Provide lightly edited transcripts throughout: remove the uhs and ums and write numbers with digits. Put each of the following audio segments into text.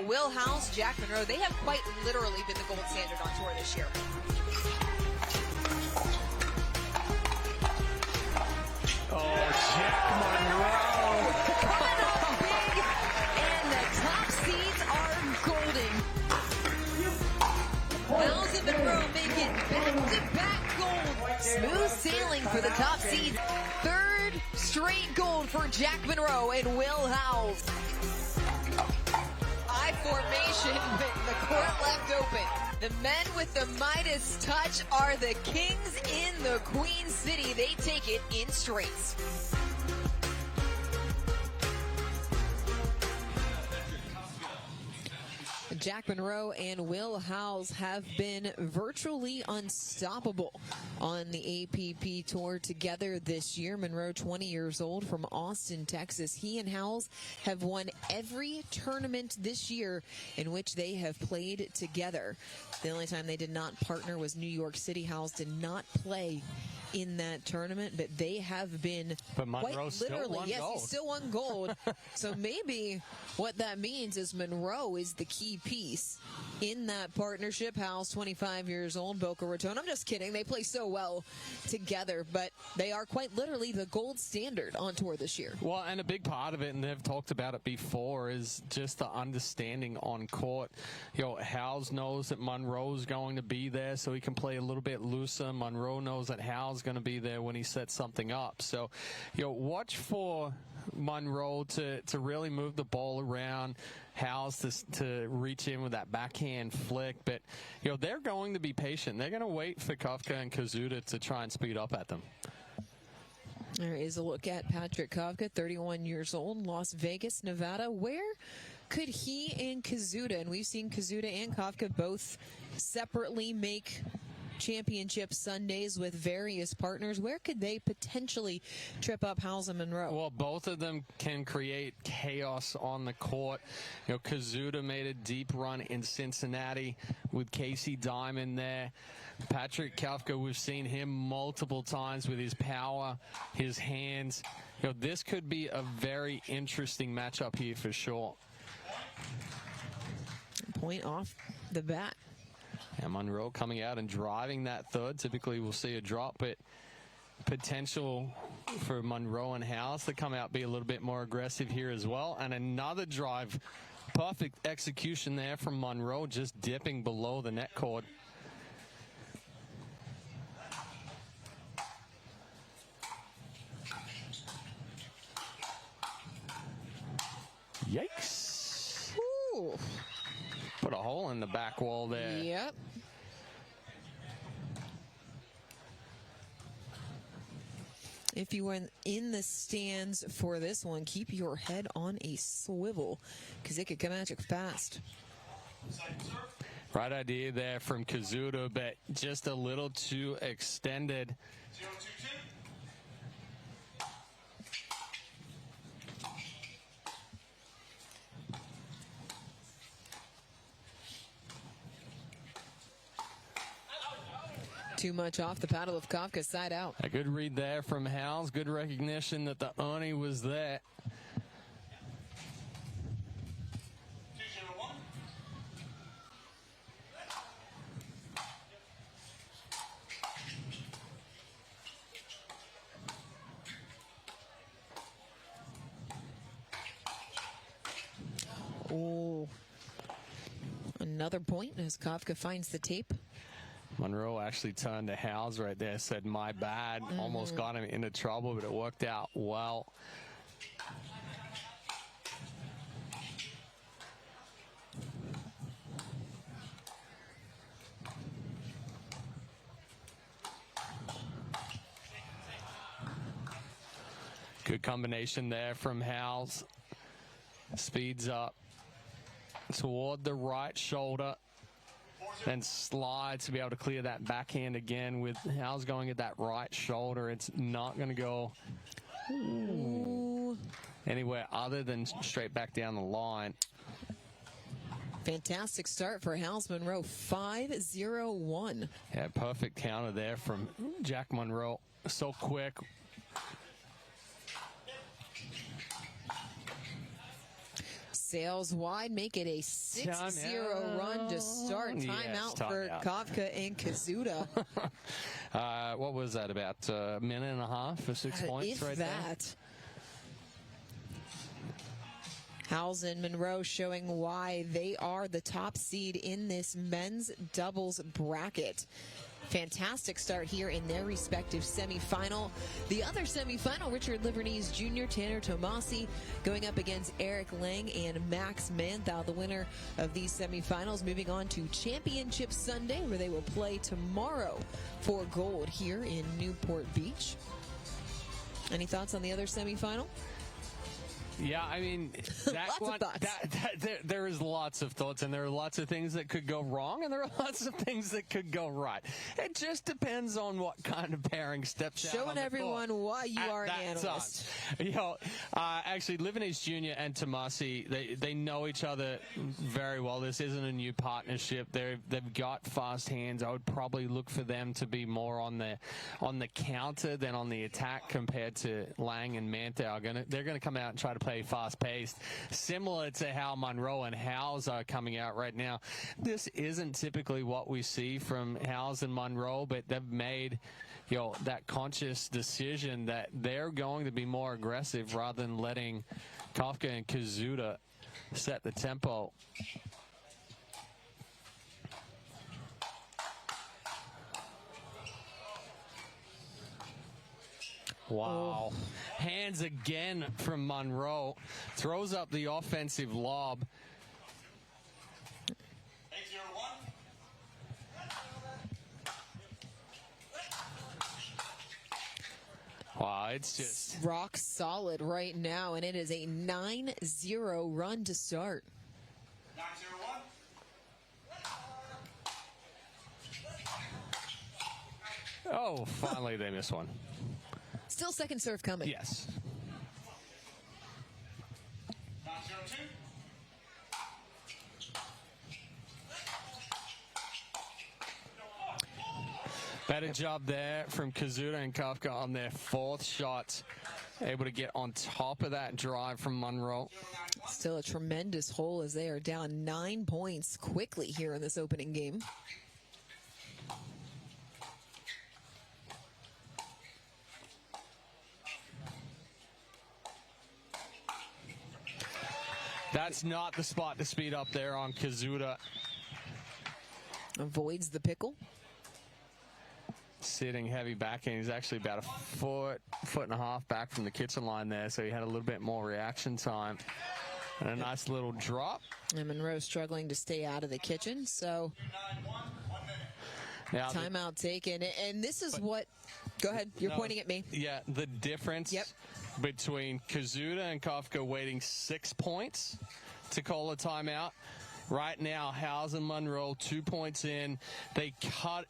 Will Howells, Jack Munro, they have quite literally been the gold standard on tour this year. Oh, Jack Munro. Coming up big, and the top seeds are golden. Howells and Munro making back-to-back gold. Smooth sailing for the top seeds. Third straight gold for Jack Munro and Will Howells. I formation with the court left open. The men with the Midas touch are the kings in the Queen City. They take it in straights. Jack Munro and Will Howells have been virtually unstoppable on the APP Tour together this year. Munro, 20 years old, from Austin, Texas. He and Howells have won every tournament this year in which they have played together. The only time they did not partner was New York City. Howells did not play in that tournament, but they have been quite literally, yes, he still won gold. So maybe what that means is Munro is the key piece in that partnership. Howells, 25 years old, Boca Raton. I'm just kidding. They play so well together, but they are quite literally the gold standard on tour this year. Well, and a big part of it, and they've talked about it before, is just the understanding on court. You know, Howells knows that Munro's going to be there, so he can play a little bit looser. Munro knows that Howells going to be there when he sets something up. So, you know, watch for Munro to really move the ball around, Howells to reach in with that backhand flick. But, you know, they're going to be patient. They're going to wait for Kawka and Koszuta to try and speed up at them. There is a look at Patrick Kawka, 31 years old, Las Vegas, Nevada. Where could he and Koszuta, and we've seen Koszuta and Kawka both separately make championship Sundays with various partners, where could they potentially trip up Howells and Munro? Well, both of them can create chaos on the court. You know, Koszuta made a deep run in Cincinnati with Casey Diamond there. Patrick Kawka, we've seen him multiple times with his power, his hands. You know, this could be a very interesting matchup here for sure. Point off the bat. And Munro coming out and driving that third. Typically we'll see a drop, but potential for Munro and Howells to come out, be a little bit more aggressive here as well. And another drive. Perfect execution there from Munro, just dipping below the net cord. Yikes. Ooh. Put a hole in the back wall there. Yep. If you were in the stands for this one, keep your head on a swivel because it could come at you fast. Right idea there from Koszuta, but just a little too extended. 0-2-2. Too much off the paddle of Kawka, side out. A good read there from Howells. Good recognition that the Ernie was there. 2-0-1. Oh, another point as Kawka finds the tape. Munro actually turned to Howells right there, said, my bad. Almost got him into trouble, but it worked out well. Good combination there from Howells. Speeds up toward the right shoulder. Then slides to be able to clear that backhand again. With Howells going at that right shoulder, it's not going to go anywhere other than straight back down the line. Fantastic start for Howells Munro, 5-0-1. Yeah, perfect counter there from Jack Munro. So quick. Sails wide, make it a 6-0 run to start. Timeout for Kawka and Koszuta. What was that, about a minute and a half for 6 points right there? Howells and Munro showing why they are the top seed in this men's doubles bracket. Fantastic start here in their respective semifinal. The other semifinal, Richard Liverneys Jr., Tanner Tomasi going up against Eric Lang and Max Manthau, the winner of these semifinals, moving on to Championship Sunday, where they will play tomorrow for gold here in Newport Beach. Any thoughts on the other semifinal? Yeah, I mean, there is lots of thoughts, and there are lots of things that could go wrong, and there are lots of things that could go right. It just depends on what kind of pairing steps out. Showing everyone why you are an analyst. Actually, Liverneys Jr. and Tomasi, they know each other very well. This isn't a new partnership. They've got fast hands. I would probably look for them to be more on the counter than on the attack compared to Lang and Manthau. They're going to come out and try to play fast-paced, similar to how Munro and Howells are coming out right now. This isn't typically what we see from Howells and Munro, but they've made that conscious decision that they're going to be more aggressive rather than letting Kawka and Koszuta set the tempo. Wow. Hands again from Munro. Throws up the offensive lob. 8-0-1. Wow, it's just rock solid right now, and it is a 9-0 run to start. 9-0-1. Oh, finally they missed one. Still second serve coming. Yes. 9-0-2. Better job there from Koszuta and Kawka on their fourth shot. Able to get on top of that drive from Munro. Still a tremendous hole as they are down 9 points quickly here in this opening game. That's not the spot to speed up there on Koszuta. Avoids the pickle. Sitting heavy backhand. He's actually about a foot and a half back from the kitchen line there, so he had a little bit more reaction time. And a nice little drop. And Munro struggling to stay out of the kitchen, so now timeout taken. And this is what... Go ahead. You're pointing at me. Yeah, the difference between Koszuta and Kawka waiting 6 points to call a timeout. Right now, Howells and Munro 2 points in. They try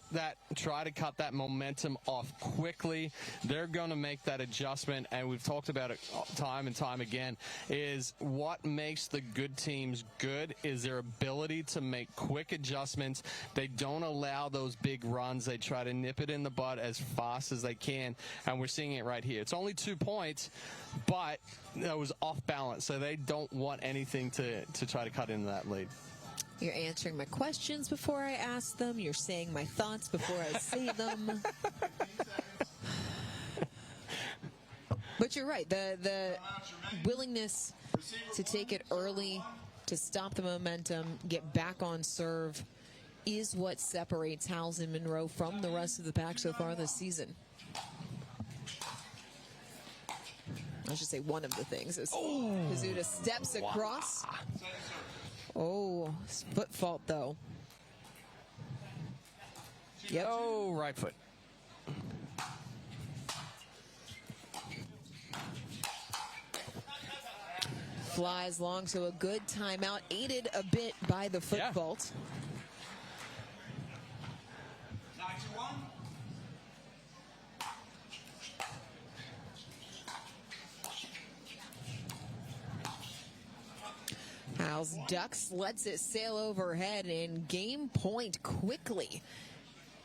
to cut that momentum off quickly. They're going to make that adjustment, and we've talked about it time and time again, is what makes the good teams good is their ability to make quick adjustments. They don't allow those big runs. They try to nip it in the bud as fast as they can, and we're seeing it right here. It's only 2 points, but it was off balance, so they don't want anything to try to cut into that lead. You're answering my questions before I ask them. You're saying my thoughts before I say them. But you're right. The willingness to take it early, to stop the momentum, get back on serve, is what separates Howells and Munro from the rest of the pack so far this season. I should say one of the things is Koszuta steps across. Oh, foot fault, though. Yep. Oh, right foot. Flies long, so a good timeout, aided a bit by the foot fault. 9-2-1. Howells ducks, lets it sail overhead, and game point quickly.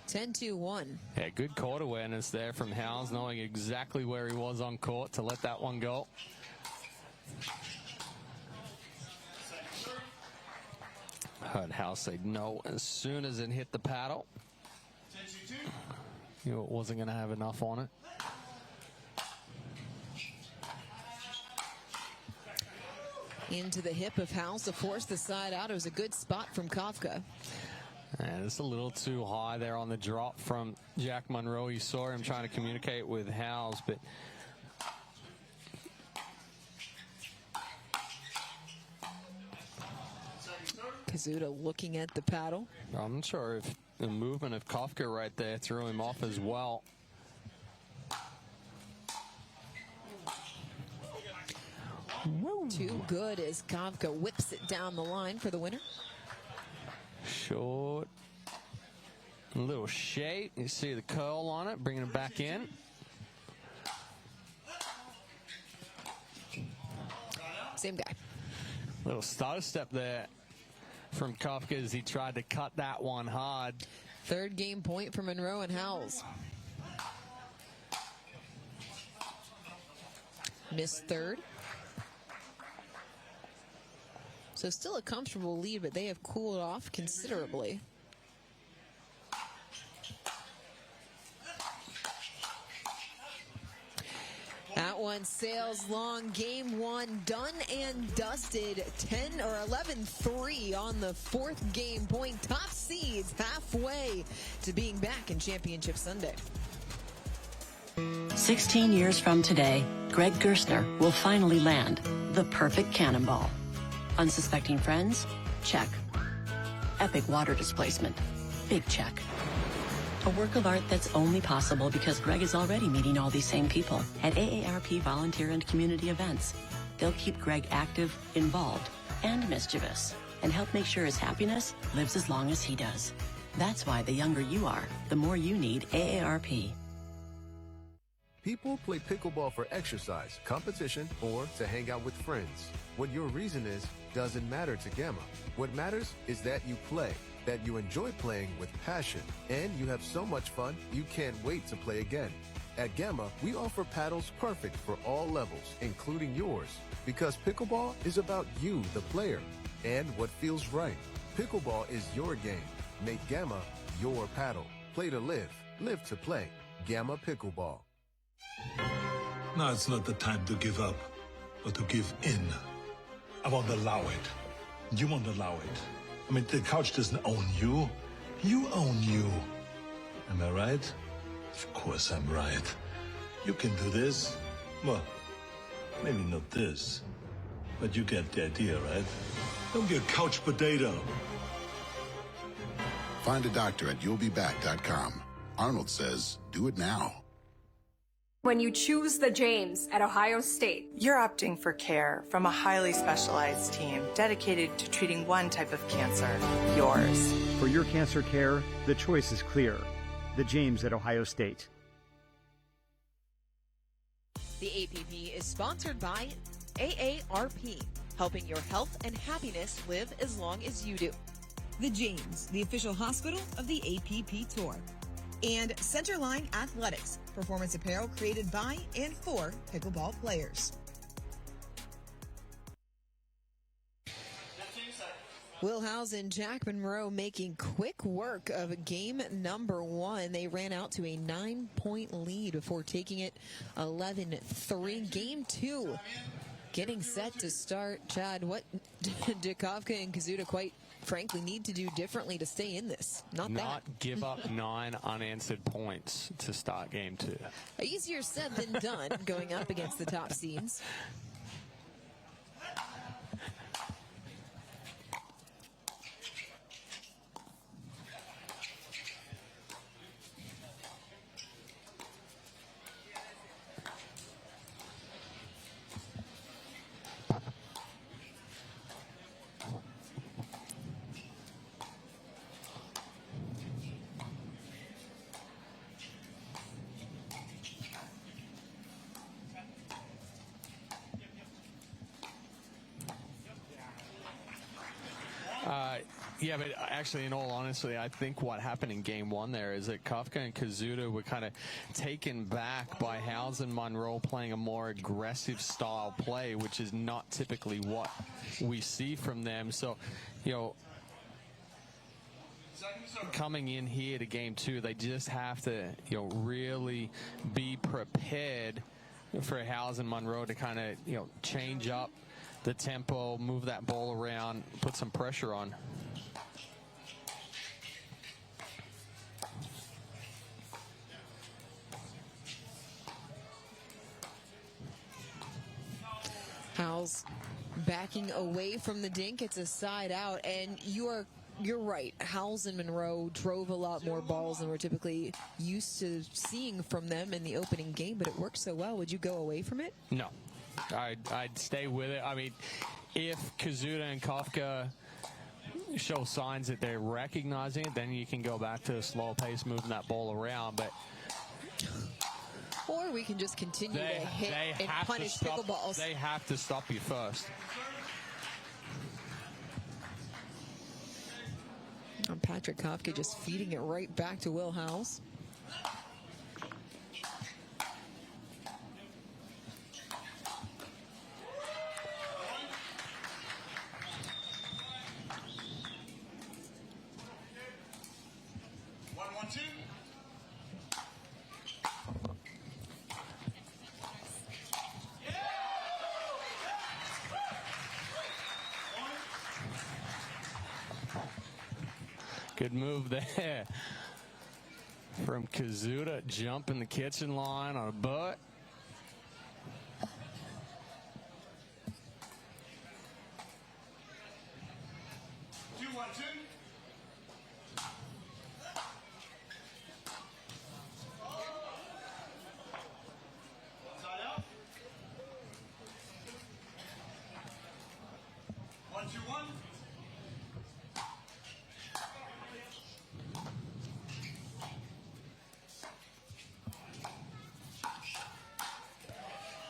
10-2-1. Yeah, good court awareness there from Howells, knowing exactly where he was on court to let that one go. heard Howells say no as soon as it hit the paddle. You know, it wasn't going to have enough on it. Into the hip of Howells to force the side out. It was a good spot from Kawka. And it's a little too high there on the drop from Jack Munro. You saw him trying to communicate with Howells, but Koszuta looking at the paddle. I'm not sure if the movement of Kawka right there threw him off as well. Too good as Kawka whips it down the line for the winner. Short. A little shape. You see the curl on it, bringing it back in. Same guy. Little stutter step there from Kawka as he tried to cut that one hard. Third game point for Munro and Howells. Missed third. So still a comfortable lead, but they have cooled off considerably. That one sails long. Game one done and dusted. 11-3 on the fourth game point. Top seeds halfway to being back in Championship Sunday. 16 years from today, Greg Gerstner will finally land the perfect cannonball. Unsuspecting friends? Check. Epic water displacement? Big check. A work of art that's only possible because Greg is already meeting all these same people at AARP volunteer and community events. They'll keep Greg active, involved, and mischievous, and help make sure his happiness lives as long as he does. That's why the younger you are, the more you need AARP. People play pickleball for exercise, competition, or to hang out with friends. What your reason is doesn't matter to Gamma. What matters is that you play, that you enjoy playing with passion, and you have so much fun you can't wait to play again. At Gamma, we offer paddles perfect for all levels, including yours, because pickleball is about you, the player, and what feels right. Pickleball is your game. Make Gamma your paddle. Play to live, live to play. Gamma Pickleball. Now it's not the time to give up, but to give in. I won't allow it. You won't allow it. I mean, the couch doesn't own you. You own you. Am I right? Of course I'm right. You can do this. Well, maybe not this, but you get the idea, right? Don't be a couch potato. Find a doctor at you'llbeback.com. Arnold says, do it now. When you choose the James at Ohio State, you're opting for care from a highly specialized team dedicated to treating one type of cancer, yours. For your cancer care, the choice is clear. The James at Ohio State. The APP is sponsored by AARP, helping your health and happiness live as long as you do. The James, the official hospital of the APP Tour. And Centerline Athletics, performance apparel created by and for pickleball players. Will Howells and Jack Munro making quick work of game number one. They ran out to a 9-point lead before taking it 11-3. Game two getting set to start. Chad, what did Kawka and Koszuta quite frankly need to do differently to stay in this? Not give up 9 unanswered points to start game two. Easier said than done going up against the top seeds. Yeah, but actually, in all honesty, I think what happened in game one there is that Kawka and Koszuta were kind of taken back by Howells and Munro playing a more aggressive style play, which is not typically what we see from them. So, you know, coming in here to game 2, they just have to, really be prepared for Howells and Munro to kind of, change up the tempo, move that ball around, put some pressure on. Howells backing away from the dink. It's a side out, and you're right. Howells and Munro drove a lot more balls than we're typically used to seeing from them in the opening game, but it worked so well. Would you go away from it? No. I'd stay with it. I mean, if Koszuta and Kawka show signs that they're recognizing it, then you can go back to a slow pace, moving that ball around. But or we can just continue to hit and punish pickleballs. They have to stop you first. And Patrick Kawka just feeding it right back to Will Howells. Good move there from Koszuta, jumping the kitchen line on a butt.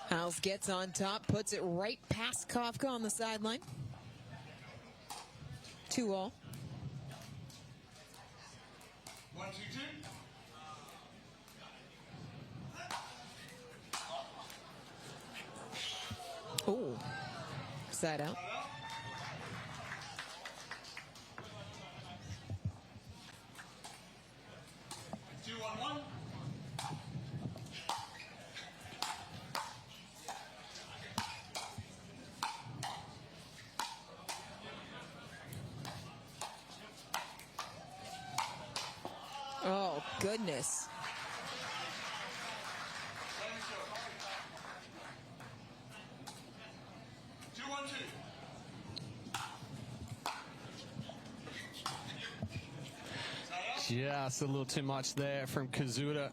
Howells gets on top, puts it right past Kawka on the sideline. 2-all. 1-2-2. Oh, side out. Oh, goodness. Just a little too much there from Koszuta.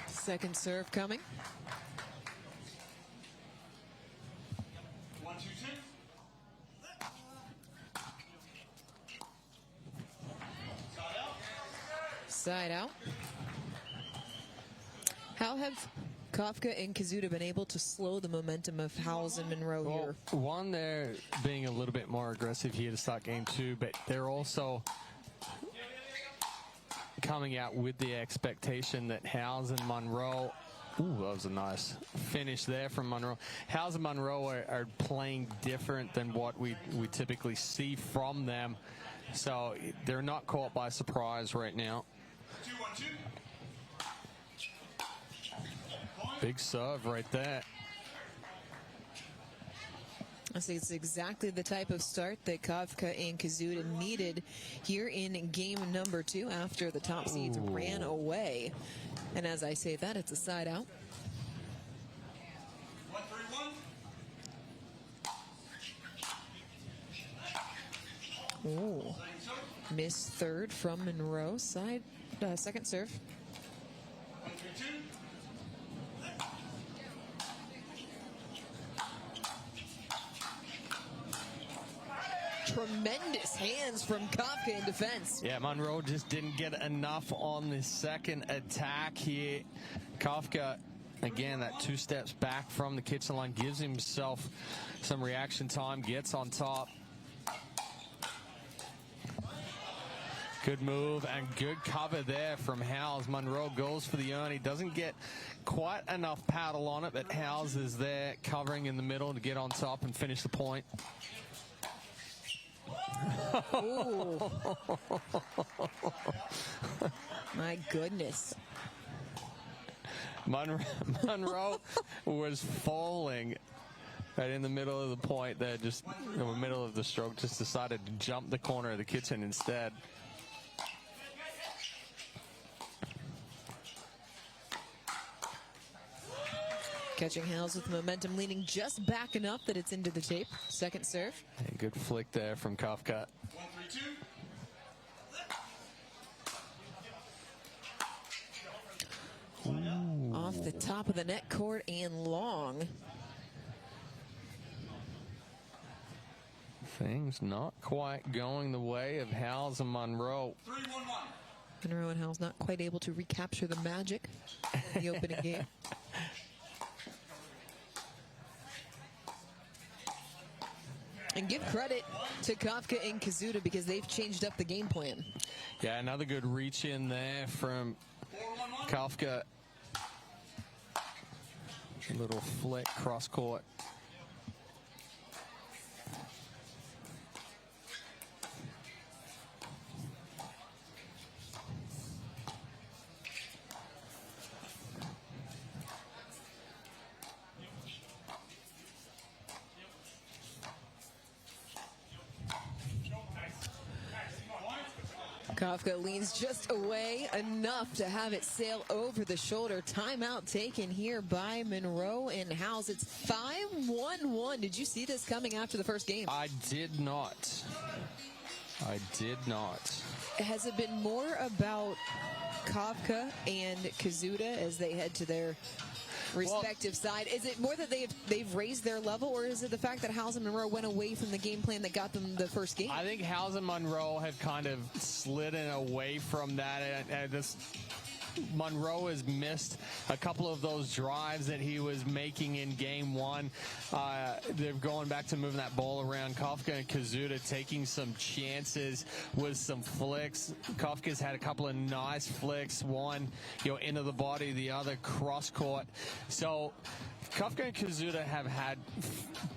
Second serve coming. 1-2-2. Side out. How have Kawka and Koszuta been able to slow the momentum of Howells and Munro here? One, they're being a little bit more aggressive here to start game 2, but they're also coming out with the expectation that Howells and Munro, ooh, that was a nice finish there from Munro. Howells and Munro are playing different than what we typically see from them, so they're not caught by surprise right now. 2-1-2. Big serve right there. I say it's exactly the type of start that Kawka and Koszuta needed here in game number 2 after the top seeds ran away. And as I say that, it's a side out. 1-3-1. Ooh. Missed third from Munro. Second serve. 1-3-2. tremendous hands from Kawka in defense. Yeah, Munro just didn't get enough on the second attack here. Kawka, again, that 2 steps back from the kitchen line, gives himself some reaction time, gets on top. Good move and good cover there from Howells. Munro goes for the earn. He doesn't get quite enough paddle on it, but Howells is there covering in the middle to get on top and finish the point. Ooh. My goodness. Munro was falling right in the middle of the point there, just in the middle of the stroke, just decided to jump the corner of the kitchen instead. Catching Howells with momentum, leaning just back enough that it's into the tape. Second serve. And good flick there from Kawka. 1-3-2. Off the top of the net court and long. Things not quite going the way of Howells and Munro. 3-1-1. Munro and Howells not quite able to recapture the magic in the opening game. And give credit to Kawka and Koszuta because they've changed up the game plan. Yeah, another good reach in there from Kawka. A little flick cross court. Kawka leans just away enough to have it sail over the shoulder. Timeout taken here by Munro and Howells. It's 5-1-1. Did you see this coming after the first game? I did not. I did not. Has it been more about Kawka and Koszuta as they head to their respective side? Is it more that they've raised their level, or is it the fact that Howells and Munro went away from the game plan that got them the first game? I think Howells and Munro have kind of slidden away from that, and Munro has missed a couple of those drives that he was making in game one. They're going back to moving that ball around. Kawka and Koszuta taking some chances with some flicks. Kawka's had a couple of nice flicks, one into the body, the other cross court. So Kawka and Koszuta have had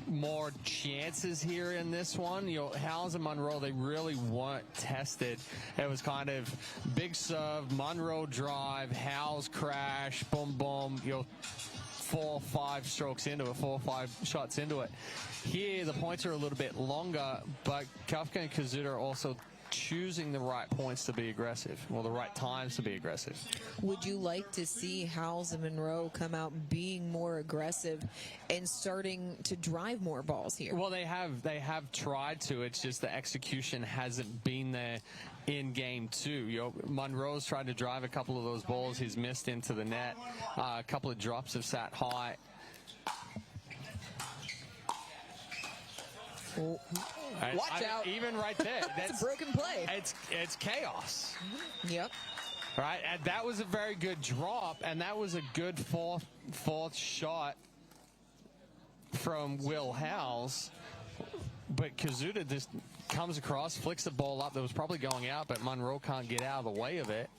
more chances here in this one. Howells and Munro, they really weren't tested. It was kind of big serve, Munro drive, Howells crash, boom, boom, 4 or 5 strokes into it, 4 or 5 shots into it. Here, the points are a little bit longer, but Kawka and Koszuta are also choosing the right points to be aggressive, or the right times to be aggressive. Would you like to see Howells and Munro come out being more aggressive and starting to drive more balls here? Well, they have tried to. It's just the execution hasn't been there in game two. Munro's tried to drive a couple of those balls. He's missed into the net. A couple of drops have sat high. Watch out. Even right there. That's a broken play. It's chaos. Yep. Right, and that was a very good drop, and that was a good fourth shot from Will Howells. But Koszuta just comes across, flicks the ball up that was probably going out, but Munro can't get out of the way of it.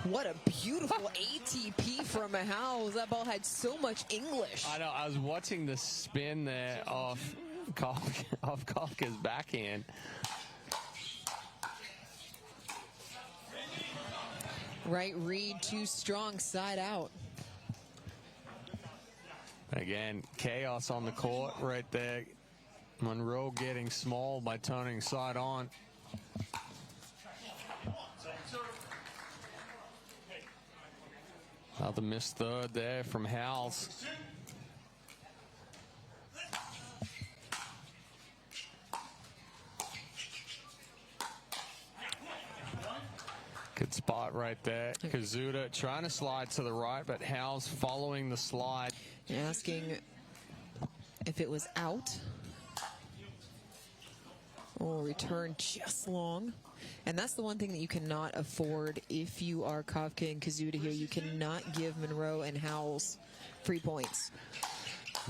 What a beautiful ATP from Howells. That ball had so much English. I know. I was watching the spin there off Kawka's backhand. Right read, too strong, side out. Again, chaos on the court right there. Munro getting small by turning side on. Another missed third there from Howells. Good spot right there. Koszuta trying to slide to the right, but Howells following the slide. Asking if it was out. Oh, return just long. And that's the one thing that you cannot afford if you are Kawka and Koszuta here. You cannot give Munro and Howells free points.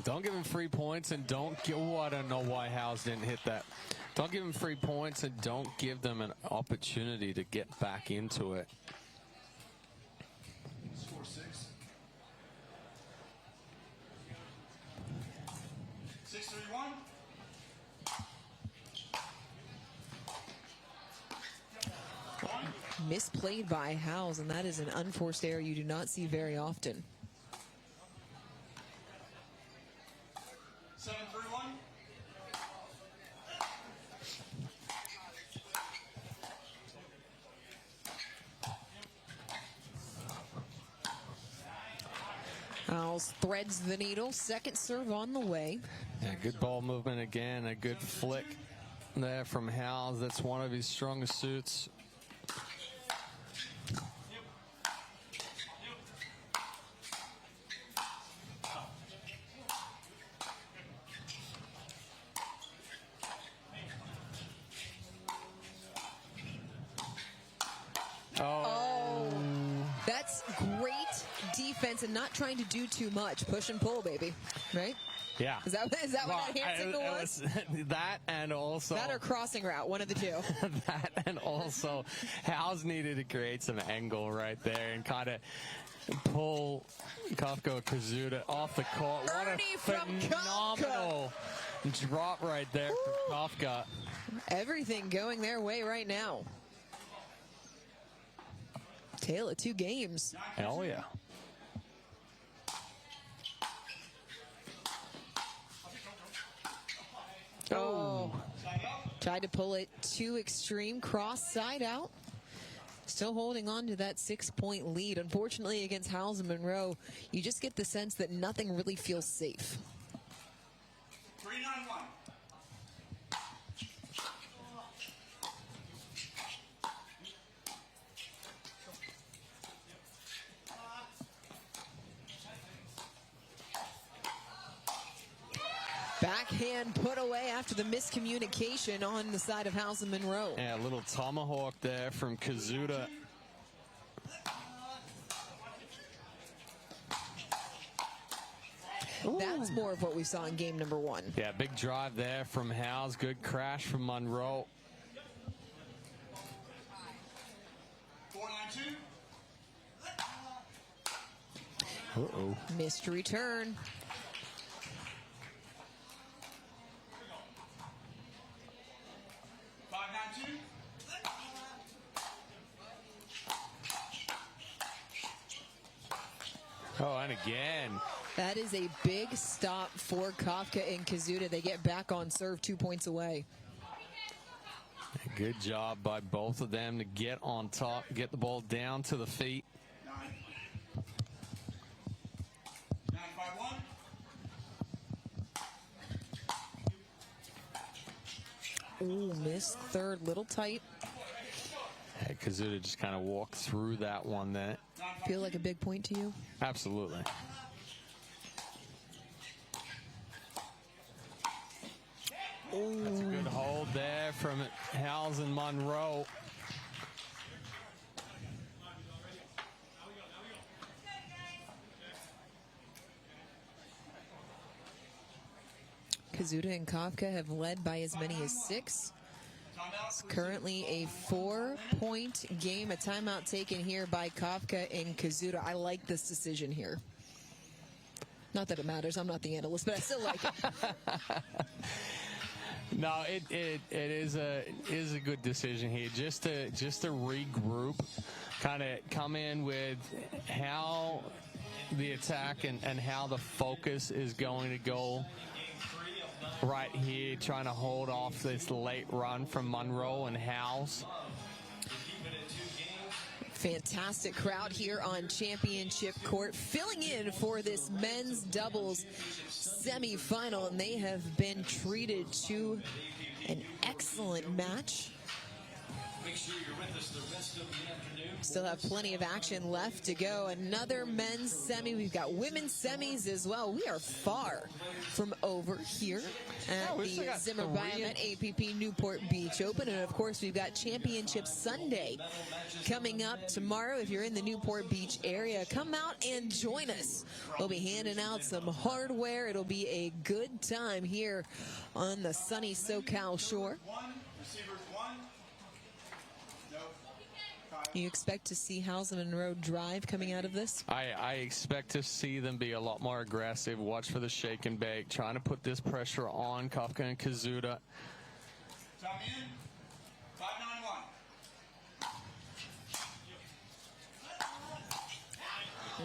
Don't give him free points, and don't give, I don't know why Howells didn't hit that. Don't give him free points, and don't give them an opportunity to get back into it. Score 6. 6-3-1. Misplayed by Howells, and that is an unforced error you do not see very often. 7-3-1. Howells threads the needle. Second serve on the way. Yeah, good ball movement again. A good flick there from Howells. That's one of his strongest suits. That's great defense and not trying to do too much. Push and pull, baby. Right? Yeah. Is that what that hand signal was? That and also... That or crossing route, one of the two. That and also Howells needed to create some angle right there and kind of pull Kawka Koszuta off the court. What a phenomenal drop right there from Kawka. Everything going their way right now. Tale of two games. Hell yeah. Oh. Tried to pull it too extreme. Cross side out. Still holding on to that 6-point lead. Unfortunately, against Howells and Munro, you just get the sense that nothing really feels safe. 3-9-1. Backhand put away after the miscommunication on the side of Howells and Munro. Yeah, a little tomahawk there from Koszuta. That's more of what we saw in game number 1. Yeah, big drive there from Howells. Good crash from Munro. 4-9-2. Uh-oh. Missed return. Oh, and again. That is a big stop for Kawka and Koszuta. They get back on serve 2 points away. Good job by both of them to get on top, get the ball down to the feet. 9-5-1. Ooh, missed third, little tight. Hey, Koszuta just kind of walked through that one there. Feel like a big point to you? Absolutely. Ooh. That's a good hold there from Howells and Munro. Koszuta and Kawka have led by as many as 6. It's currently a 4-point game. A timeout taken here by Kawka and Koszuta. I like this decision here. Not that it matters. I'm not the analyst, but I still like it. No, it is a good decision here. Just to regroup, kind of come in with how the attack and how the focus is going to go right here, trying to hold off this late run from Munro and Howells. Fantastic crowd here on Championship Court, filling in for this men's doubles semifinal, and they have been treated to an excellent match. Make sure you're with us the rest of the afternoon. Still have plenty of action left to go. Another men's semi. We've got women's semis as well. We are far from over here at the Zimmer Biomet APP Newport Beach Open. And, of course, we've got Championship Sunday coming up tomorrow. If you're in the Newport Beach area, come out and join us. We'll be handing out some hardware. It'll be a good time here on the sunny SoCal shore. You expect to see Howells and Munro drive coming out of this? I expect to see them be a lot more aggressive. Watch for the shake and bake, trying to put this pressure on Kawka and Koszuta. Time in.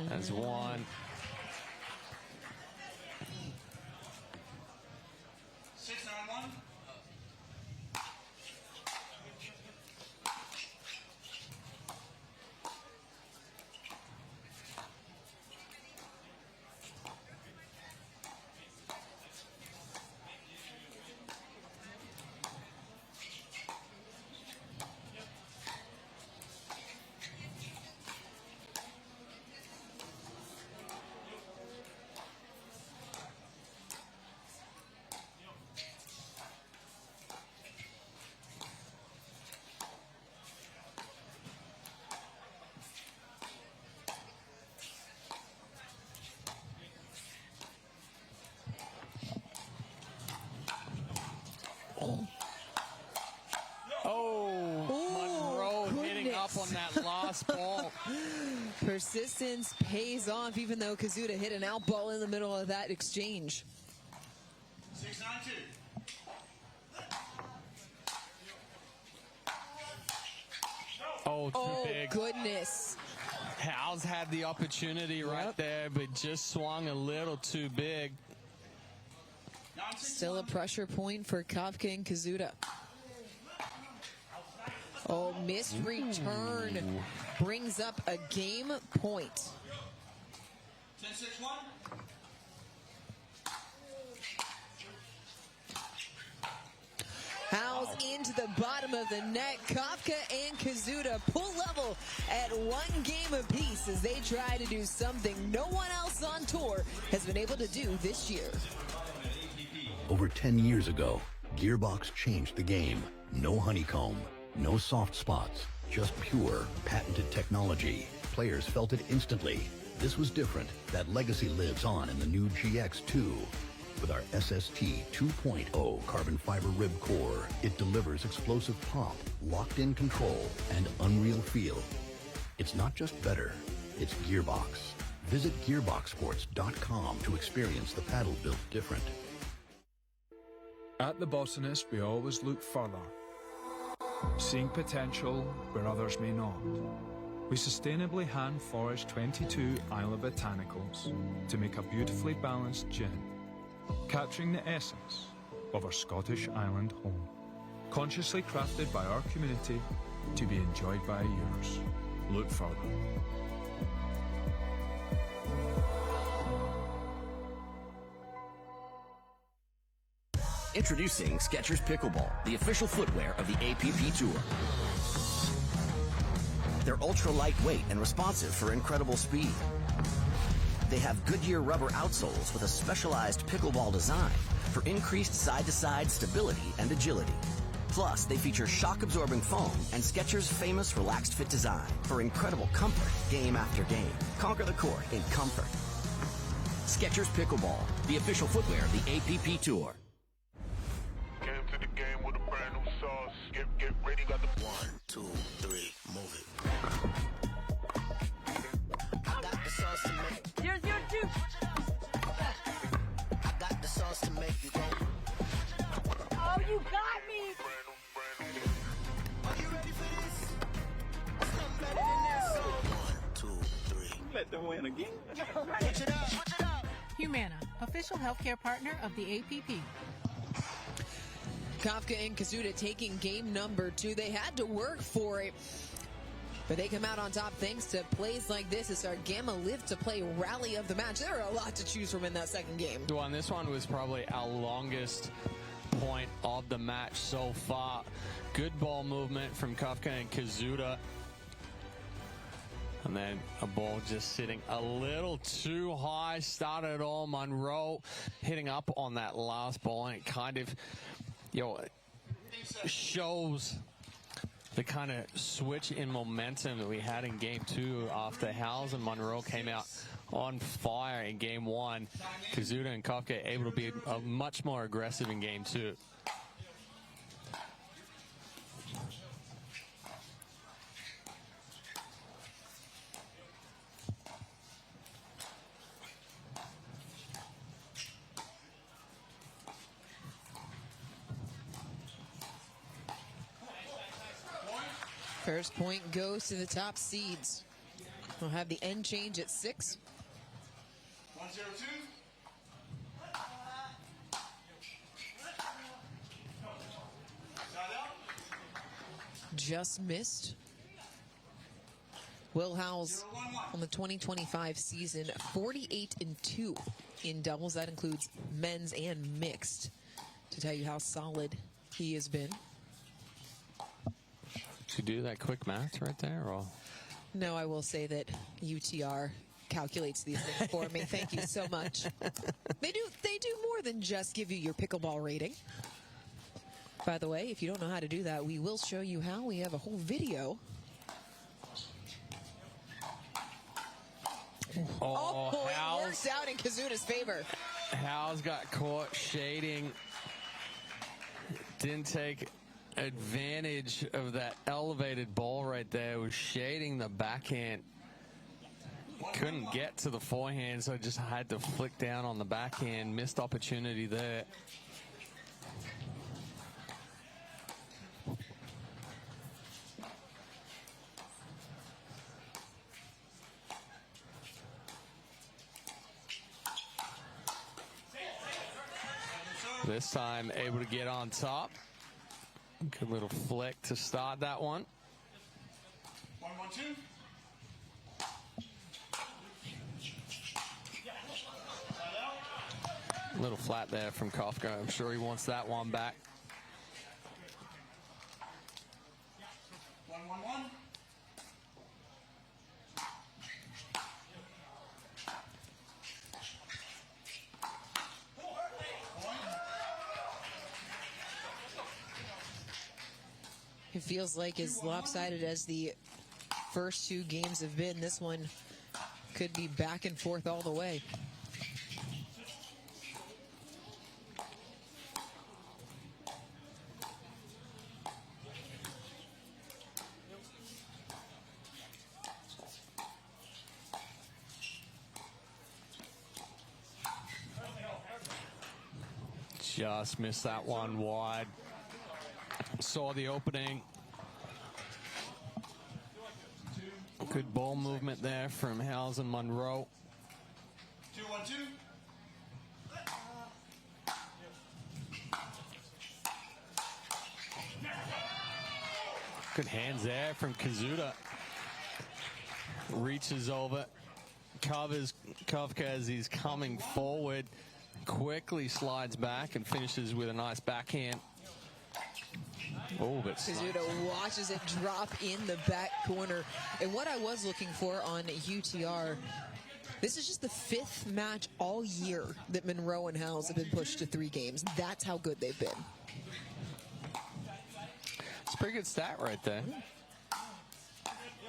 5-9-1. That's one. 6-9-1. On that last ball. Persistence pays off, even though Koszuta hit an out ball in the middle of that exchange. 6-9-2. Oh, too big. Goodness. Howells had the opportunity right there, but just swung a little too big. Still a pressure point for Kawka and Koszuta. Oh, missed return brings up a game point. 10-6-1. Howells into the bottom of the net. Kawka and Koszuta pull level at one game apiece as they try to do something no one else on tour has been able to do this year. Over 10 years ago, Gearbox changed the game. No honeycomb. No soft spots, just pure, patented technology. Players felt it instantly. This was different. That legacy lives on in the new GX2. With our SST 2.0 carbon fiber rib core, it delivers explosive pop, locked-in control, and unreal feel. It's not just better, it's Gearbox. Visit gearboxsports.com to experience the paddle built different. At The Botanist, we always look further, seeing potential where others may not. We sustainably hand forage 22 Isla Botanicals to make a beautifully balanced gin, capturing the essence of our Scottish island home. Consciously crafted by our community to be enjoyed by yours. Look further. Introducing Skechers Pickleball, the official footwear of the APP Tour. They're ultra lightweight and responsive for incredible speed. They have Goodyear rubber outsoles with a specialized pickleball design for increased side-to-side stability and agility. Plus, they feature shock-absorbing foam and Skechers' famous relaxed fit design for incredible comfort game after game. Conquer the court in comfort. Skechers Pickleball, the official footwear of the APP Tour. Came to the game with a brand new sauce. Get ready, got the 1, 2, 3, move it. I got the sauce to make. Here's your juice. I got the sauce to make you go. Oh, you got me. Are you ready for this? Something better than this. 1, 2, 3. Let them win again. Switch it up. Switch it up. Humana, official healthcare partner of the APP. Kawka and Koszuta taking game number 2. They had to work for it, but they come out on top thanks to plays like this. It's our Gamma Live to Play rally of the match. There are a lot to choose from in that second game. Well, and this one was probably our longest point of the match so far. Good ball movement from Kawka and Koszuta. And then a ball just sitting a little too high. Started it all. Munro hitting up on that last ball, and it kind of, shows the kind of switch in momentum that we had in game 2 after Howells and Munro came out on fire in game 1. Koszuta and Kawka able to be much more aggressive in game 2. First point goes to the top seeds. We'll have the end change at 6. 102. Just missed. Will Howells on the 2025 season, 48-2 in doubles. That includes men's and mixed. To tell you how solid he has been. To do that quick math right there, or? No, I will say that UTR calculates these things for me. Thank you so much. They do more than just give you your pickleball rating. By the way, if you don't know how to do that, we will show you how. We have a whole video. Oh, it works out in Kosuta's favor. Howells got caught shading. Didn't take advantage of that elevated ball right there. Was shading the backhand. Couldn't get to the forehand, so just had to flick down on the backhand. Missed opportunity there. This time able to get on top. Good little flick to start that one. 1-1-2. A little flat there from Kawka. I'm sure he wants that one back. 1-1-1. It feels like as lopsided as the first 2 games have been, this one could be back and forth all the way. Just missed that one wide. Saw the opening. Good ball movement there from Howells and Munro. 2-1-2. Good hands there from Koszuta. Reaches over, covers Kawka as he's coming forward. Quickly slides back and finishes with a nice backhand. Oh, but Koszuta watches it drop in the back corner. And what I was looking for on UTR, this is just the 5th match all year that Munro and Howells have been pushed to 3 games. That's how good they've been. It's a pretty good stat right there.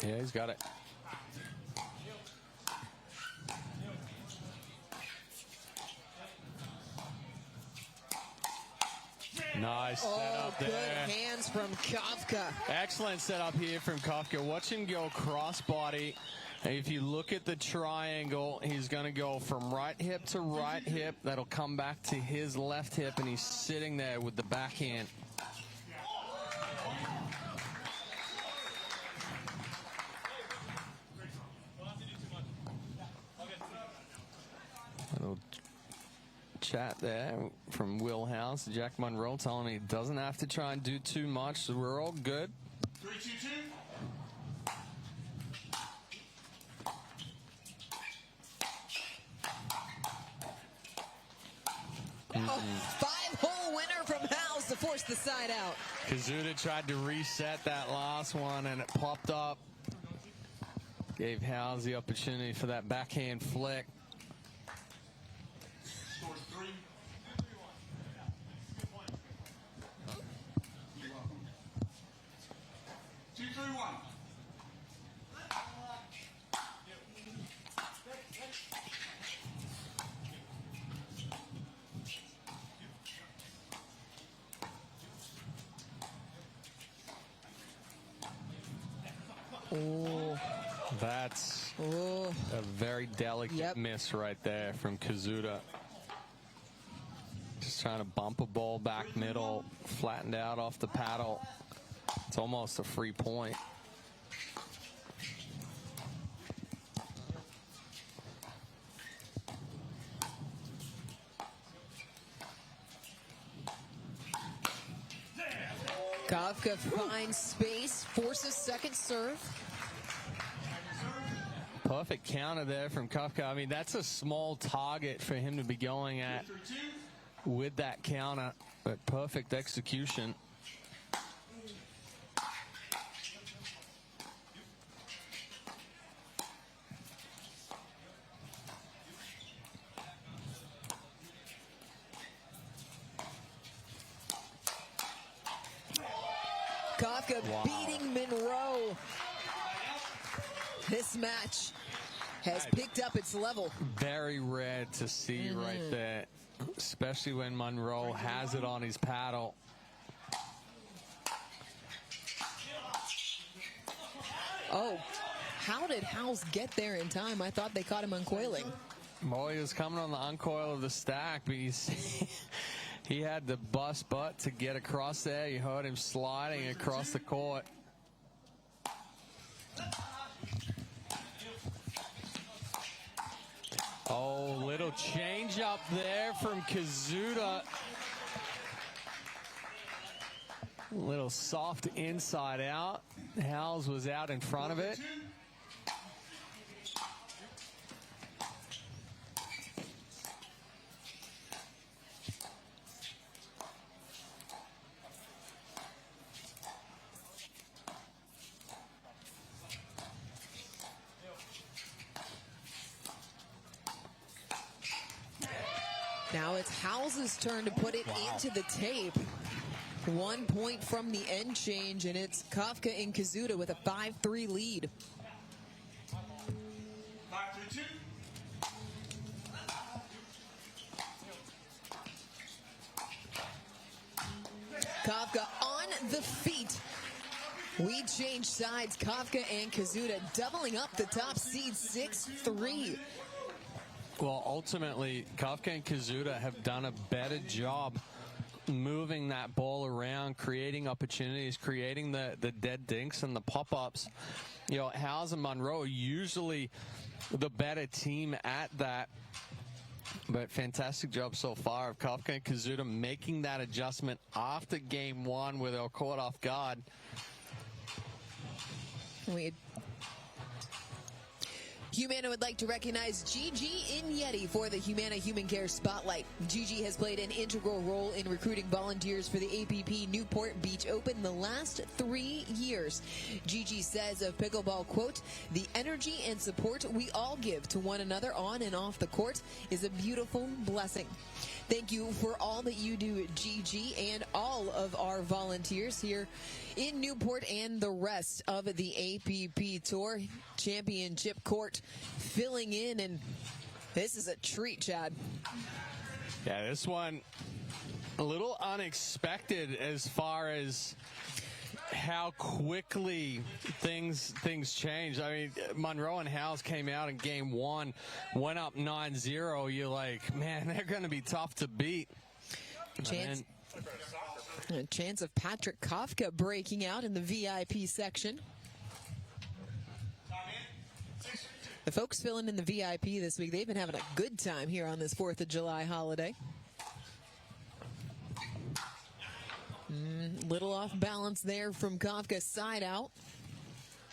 Yeah, he's got it. Nice setup there. Good hands from Kawka. Excellent setup here from Kawka. Watch him go crossbody. If you look at the triangle, he's going to go from right hip to right hip. That'll come back to his left hip, and he's sitting there with the backhand. Little chat there from Will Howells to Jack Munro telling me he doesn't have to try and do too much, so we're all good. 3-2-2. Oh, 5-hole winner from Howells. to force the side out. Koszuta tried to reset that last one, and it popped up. Gave Howells the opportunity for that backhand flick. Score 3. 2-3-1. Oh, that's a very delicate miss right there from Koszuta. Just trying to bump a ball back middle, flattened out off the paddle. It's almost a free point. Kawka finds space, forces second serve. Perfect counter there from Kawka. I mean, that's a small target for him to be going at with that counter, but perfect execution. Kawka beating Munro. This match has picked up its level. Very rare to see right there, especially when Munro has it on his paddle. Oh, how did Howells get there in time? I thought they caught him uncoiling. Boy, he was coming on the uncoil of the stack, but he had the bust butt to get across there. You heard him sliding across the court. Oh, little change up there from Koszuta. Little soft inside out. Howells was out in front of it. Now it's Howells' turn to put it into the tape. 1 point from the end change, and it's Kawka and Koszuta with a 5-3 lead. 5-3-2. Kawka on the feet. We change sides. Kawka and Koszuta doubling up the top seed 6-3. Well, ultimately, Kawka and Koszuta have done a better job moving that ball around, creating opportunities, creating the dead dinks and the pop-ups. You know, Howells and Munro are usually the better team at that. But fantastic job so far of Kawka and Koszuta making that adjustment after game one where they were caught off guard. Humana would like to recognize Gigi Inietti for the Humana Human Care Spotlight. Gigi has played an integral role in recruiting volunteers for the APP Newport Beach Open the last 3 years. Gigi says of pickleball, quote, "The energy and support we all give to one another on and off the court is a beautiful blessing." Thank you for all that you do, Gigi, and all of our volunteers here in Newport and the rest of the APP Tour. Championship court filling in, and this is a treat, Chad. Yeah, this one a little unexpected as far as how quickly things change. I mean, Munro and Howells came out in game one, went up 9-0. You're like, man, they're going to be tough to beat. A chance of Patrick Kawka breaking out in the VIP section. The folks filling in the VIP this week, they've been having a good time here on this 4th of July holiday. Little off balance there from Kawka, side out.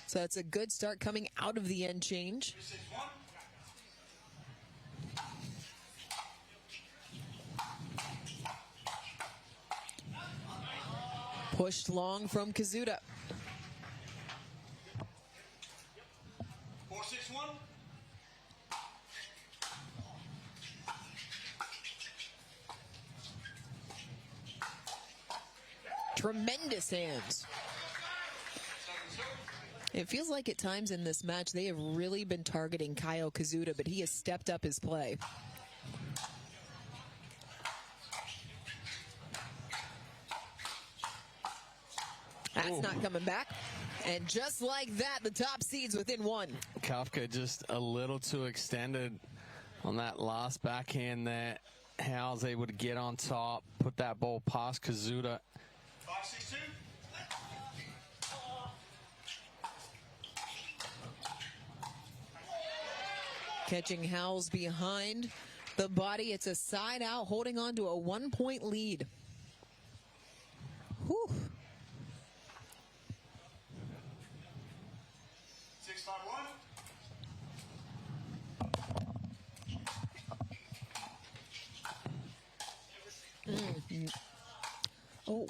So that's a good start coming out of the end change. Pushed long from Koszuta. 4-6-1. Tremendous hands. It feels like at times in this match they have really been targeting Kyle Koszuta, but he has stepped up his play. That's not coming back. And just like that, the top seed's within one. Kawka just a little too extended on that last backhand there. Howells able to get on top, put that ball past Koszuta. 5-6-2. Catching Howells behind the body. It's a side out, holding on to a 1-point lead. Whew. 6-5-1. Oh.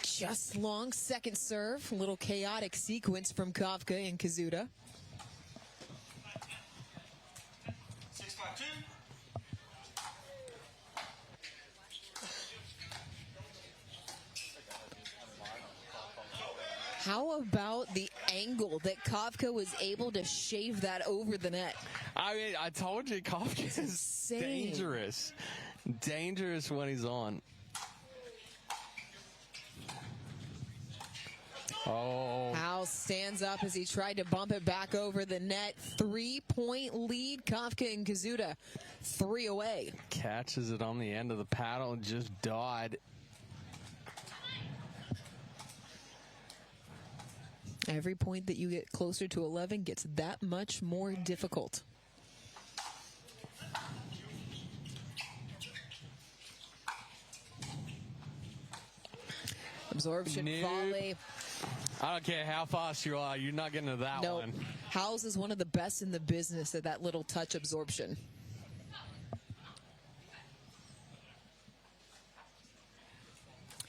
Just long second serve. A little chaotic sequence from Kawka and Koszuta. 6-5-2. How about the angle that Kawka was able to shave that over the net? I mean, I told you, Kawka is dangerous. Dangerous when he's on. Oh. Howells stands up as he tried to bump it back over the net. 3-point lead. Kawka and Koszuta 3 away. Catches it on the end of the paddle and just died. Every point that you get closer to 11 gets that much more difficult. Absorption volley. I don't care how fast you are, you're not getting to that one. Howells is one of the best in the business at that little touch absorption.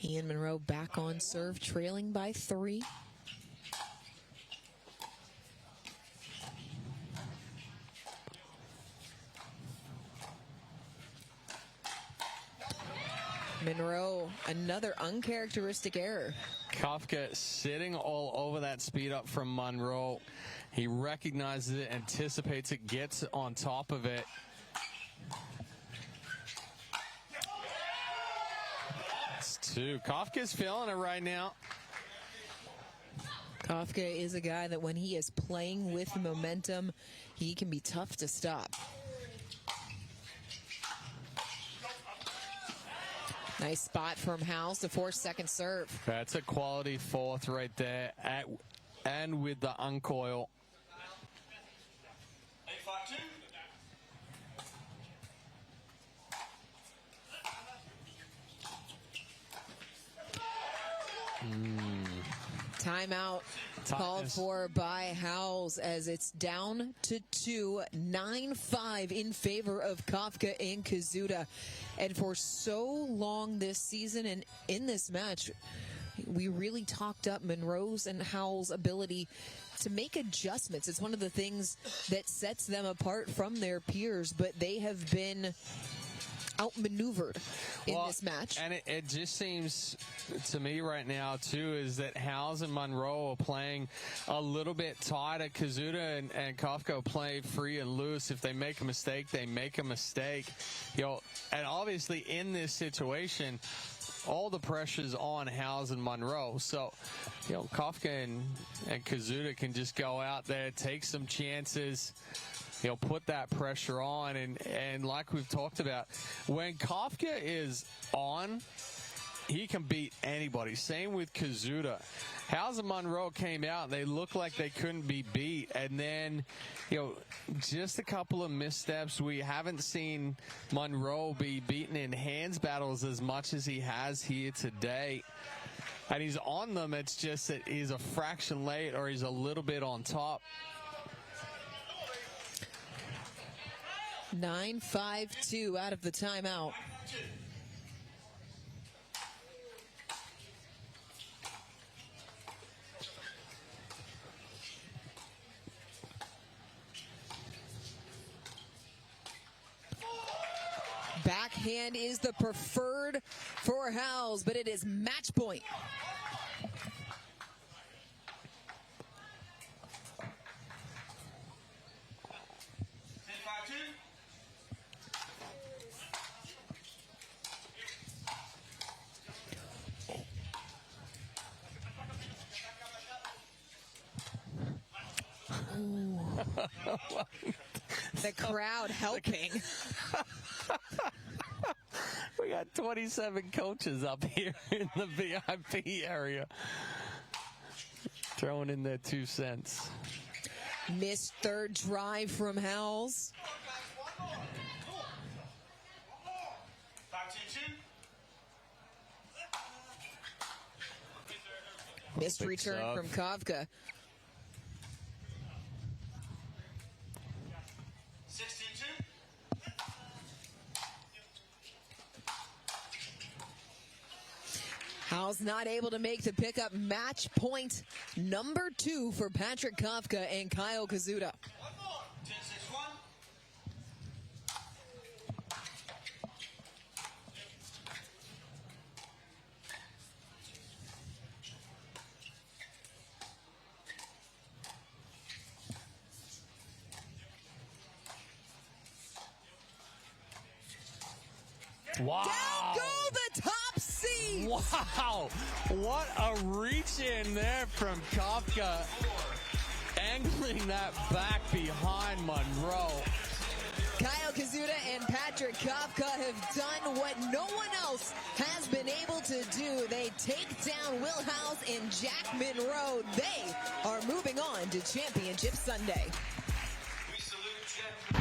Ian Munro back on serve, trailing by 3. Munro, another uncharacteristic error. Kawka sitting all over that speed up from Munro. He recognizes it, anticipates it, gets on top of it. It's 2. Kafka's feeling it right now. Kawka is a guy that when he is playing with momentum, he can be tough to stop. Nice spot from Howells to force second serve. That's a quality fourth right there, and with the uncoil. 8-5-2. Timeout called for by Howells as it's down to 2, 9-5 in favor of Kawka and Koszuta. And for so long this season and in this match, we really talked up Munro's and Howells' ability to make adjustments. It's one of the things that sets them apart from their peers, but they have been outmaneuvered in this match. And it just seems to me right now, too, is that Howells and Munro are playing a little bit tighter. Koszuta and Kawka play free and loose. If they make a mistake, they make a mistake. You know, and obviously in this situation, all the pressure's on Howells and Munro. So, you know, Kawka and Koszuta can just go out there, take some chances, you know, put that pressure on. And like we've talked about, when Kawka is on, he can beat anybody. Same with Koszuta. Howells and Munro came out, and they looked like they couldn't be beat. And then, you know, just a couple of missteps. We haven't seen Munro be beaten in hands battles as much as he has here today. And he's on them. It's just that he's a fraction late or he's a little bit on top. 9-5-2 out of the timeout. backhand is the preferred for Howells, but it is match point. The crowd helping. We got 27 coaches up here in the VIP area throwing in their 2 cents. Missed third drive from Howells. Missed return from Kawka. 16-2. Howells not able to make the pickup. Match point number 2 for Patrick Kawka and Kyle Koszuta. 10-6-1. Wow. Down go the top seeds. Wow. What a reach in there from Kawka. Angling that back behind Munro. Kyle Koszuta and Patrick Kawka have done what no one else has been able to do. They take down Will Howells and Jack Munro. They are moving on to Championship Sunday. We salute Jack.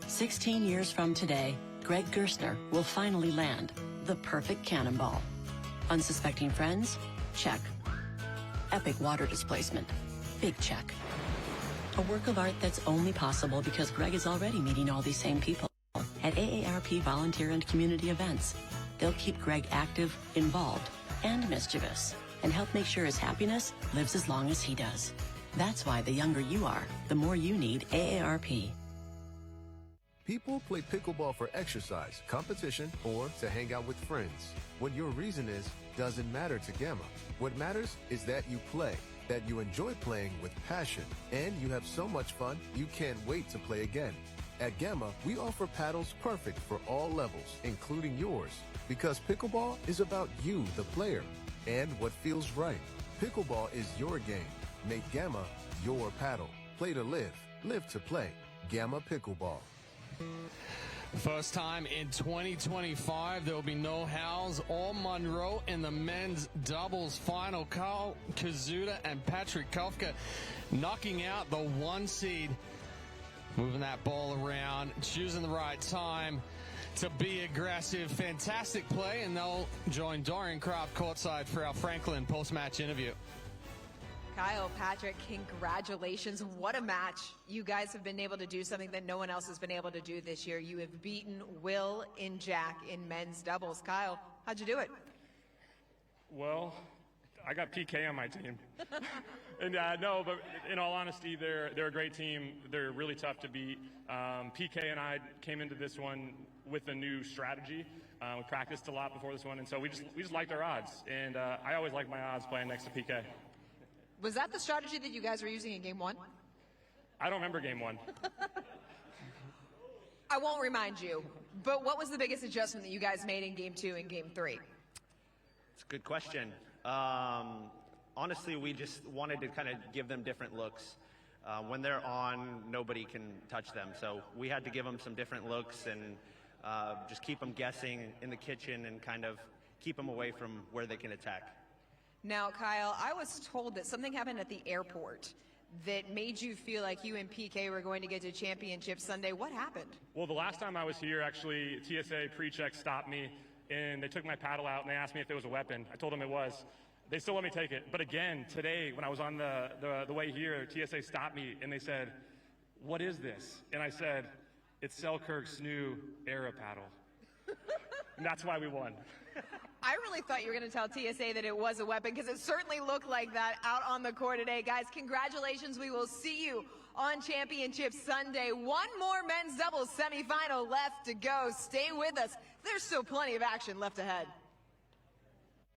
16 years from today, Greg Gerstner will finally land the perfect cannonball. Unsuspecting friends? Check. Epic water displacement? Big check. A work of art that's only possible because Greg is already meeting all these same people at AARP volunteer and community events. They'll keep Greg active, involved, and mischievous, and help make sure his happiness lives as long as he does. That's why the younger you are, the more you need AARP. People play pickleball for exercise, competition, or to hang out with friends. What your reason is doesn't matter to Gamma. What matters is that you play, that you enjoy playing with passion, and you have so much fun you can't wait to play again. At Gamma, we offer paddles perfect for all levels, including yours, because pickleball is about you, the player, and what feels right. Pickleball is your game. Make Gamma your paddle. Play to live, live to play. Gamma Pickleball. First time in 2025, there will be no Howells or Munro in the men's doubles final. Kyle Koszuta and Patrick Kawka knocking out the 1 seed. Moving that ball around, choosing the right time to be aggressive. Fantastic play, and they'll join Dorian Kraft courtside for our Franklin post-match interview. Kyle, Patrick, congratulations. What a match. You guys have been able to do something that no one else has been able to do this year. You have beaten Will and Jack in men's doubles. Kyle, how'd you do it? Well, I got PK on my team. And no, but in all honesty, they're a great team. They're really tough to beat. PK and I came into this one with a new strategy. We practiced a lot before this one, and so we just liked our odds. And I always like my odds playing next to PK. Was that the strategy that you guys were using in game one? I don't remember game one. I won't remind you, but what was the biggest adjustment that you guys made in game two and game three? It's a good question. Honestly, we just wanted to kind of give them different looks. When they're on, nobody can touch them. So we had to give them some different looks and just keep them guessing in the kitchen and kind of keep them away from where they can attack. Now, Kyle, I was told that something happened at the airport that made you feel like you and PK were going to get to championship Sunday. What happened? Well, the last time I was here, actually, TSA pre-check stopped me, and they took my paddle out, and they asked me if it was a weapon. I told them it was. They still let me take it. But again, today, when I was on the way here, TSA stopped me, and they said, "What is this?" And I said, "It's Selkirk's new Era paddle." And that's why we won. I really thought you were going to tell TSA that it was a weapon, because it certainly looked like that out on the court today. Guys, congratulations. We will see you on Championship Sunday. One more men's doubles semifinal left to go. Stay with us. There's still plenty of action left ahead.